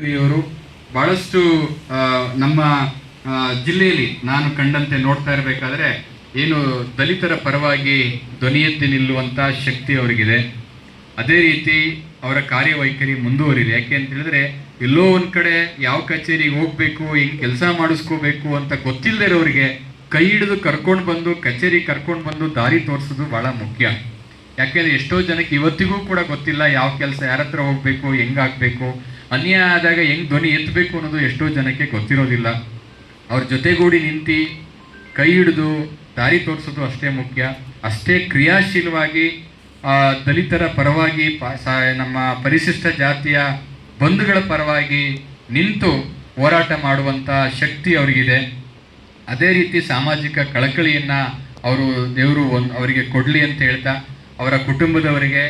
ಇವರು ಬಹಳಷ್ಟು ನಮ್ಮ ಜಿಲ್ಲೆಯಲ್ಲಿ ನಾನು ಕಂಡಂತೆ ನೋಡ್ತಾ ಇರಬೇಕಾದ್ರೆ ಏನು ದಲಿತರ ಪರವಾಗಿ ಧ್ವನಿ ಎತ್ತಿ ನಿಲ್ಲುವಂಥ ಶಕ್ತಿ ಅವರಿಗಿದೆ. ಅದೇ ರೀತಿ ಅವರ ಕಾರ್ಯವೈಖರಿ ಮುಂದುವರಿದೆ. ಯಾಕೆ ಅಂತ ಹೇಳಿದ್ರೆ ಎಲ್ಲೋ ಒಂದು ಕಡೆ ಯಾವ ಕಚೇರಿಗೆ ಹೋಗ್ಬೇಕು, ಹೆಂಗೆ ಕೆಲಸ ಮಾಡಿಸ್ಕೋಬೇಕು ಅಂತ ಗೊತ್ತಿಲ್ಲದೆ ಇರೋರಿಗೆ ಕೈ ಹಿಡಿದು ಕರ್ಕೊಂಡು ಬಂದು ಕಚೇರಿಗೆ ಕರ್ಕೊಂಡು ಬಂದು ದಾರಿ ತೋರಿಸೋದು ಭಾಳ ಮುಖ್ಯ. ಯಾಕೆಂದರೆ ಎಷ್ಟೋ ಜನಕ್ಕೆ ಇವತ್ತಿಗೂ ಕೂಡ ಗೊತ್ತಿಲ್ಲ ಯಾವ ಕೆಲಸ ಯಾರ ಹತ್ರ ಹೋಗ್ಬೇಕು, ಹೆಂಗಾಗಬೇಕು, ಅನ್ಯಾಯ ಆದಾಗ ಹೆಂಗೆ ಧ್ವನಿ ಎತ್ತಬೇಕು ಅನ್ನೋದು ಎಷ್ಟೋ ಜನಕ್ಕೆ ಗೊತ್ತಿರೋದಿಲ್ಲ. ಅವ್ರ ಜೊತೆಗೂಡಿ ನಿಂತು ಕೈ ಹಿಡಿದು ದಾರಿ ತೋರಿಸೋದು ಅಷ್ಟೇ ಮುಖ್ಯ. ಅಷ್ಟೇ ಕ್ರಿಯಾಶೀಲವಾಗಿ ದಲಿತರ ಪರವಾಗಿ ನಮ್ಮ ಪರಿಶಿಷ್ಟ ಜಾತಿಯ ಬಂಧುಗಳ ಪರವಾಗಿ ನಿಂತು ಹೋರಾಟ ಮಾಡುವಂಥ ಶಕ್ತಿ ಅವರಿಗಿದೆ. ಅದೇ ರೀತಿ ಸಾಮಾಜಿಕ ಕಳಕಳಿಯನ್ನು ಅವರು ದೇವರು ಅವರಿಗೆ ಕೊಡಲಿ ಅಂತ ಹೇಳ್ತಾ ಅವರ ಕುಟುಂಬದವರಿಗೆ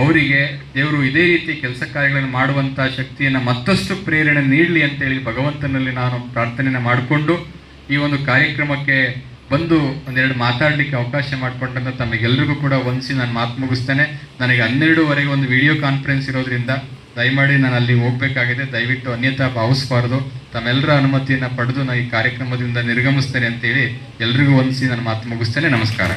ಅವರಿಗೆ ದೇವರು ಇದೇ ರೀತಿ ಕೆಲಸ ಕಾರ್ಯಗಳನ್ನು ಮಾಡುವಂಥ ಶಕ್ತಿಯನ್ನು ಮತ್ತಷ್ಟು ಪ್ರೇರಣೆ ನೀಡಲಿ ಅಂತೇಳಿ ಭಗವಂತನಲ್ಲಿ ನಾನು ಪ್ರಾರ್ಥನೆಯನ್ನು ಮಾಡಿಕೊಂಡು ಈ ಒಂದು ಕಾರ್ಯಕ್ರಮಕ್ಕೆ ಬಂದು ಒಂದೆರಡು ಮಾತಾಡಲಿಕ್ಕೆ ಅವಕಾಶ ಮಾಡಿಕೊಂಡಂತ ತಮಗೆಲ್ಲರಿಗೂ ಕೂಡ ವಂದಿಸಿ ನಾನು ಮಾತು ಮುಗಿಸ್ತೇನೆ. ನನಗೆ 12:15 ಒಂದು ವಿಡಿಯೋ ಕಾನ್ಫರೆನ್ಸ್ ಇರೋದ್ರಿಂದ ದಯಮಾಡಿ ನಾನು ಅಲ್ಲಿ ಹೋಗಬೇಕಾಗಿದೆ. ದಯವಿಟ್ಟು ಅನ್ಯತಾ ಭಾವಿಸಬಾರ್ದು. ತಮ್ಮೆಲ್ಲರ ಅನುಮತಿಯನ್ನು ಪಡೆದು ನಾನು ಈ ಕಾರ್ಯಕ್ರಮದಿಂದ ನಿರ್ಗಮಿಸ್ತೇನೆ ಅಂತೇಳಿ ಎಲ್ರಿಗೂ ವಂದಿಸಿ ನಾನು ಮಾತು ಮುಗಿಸ್ತೇನೆ. ನಮಸ್ಕಾರ.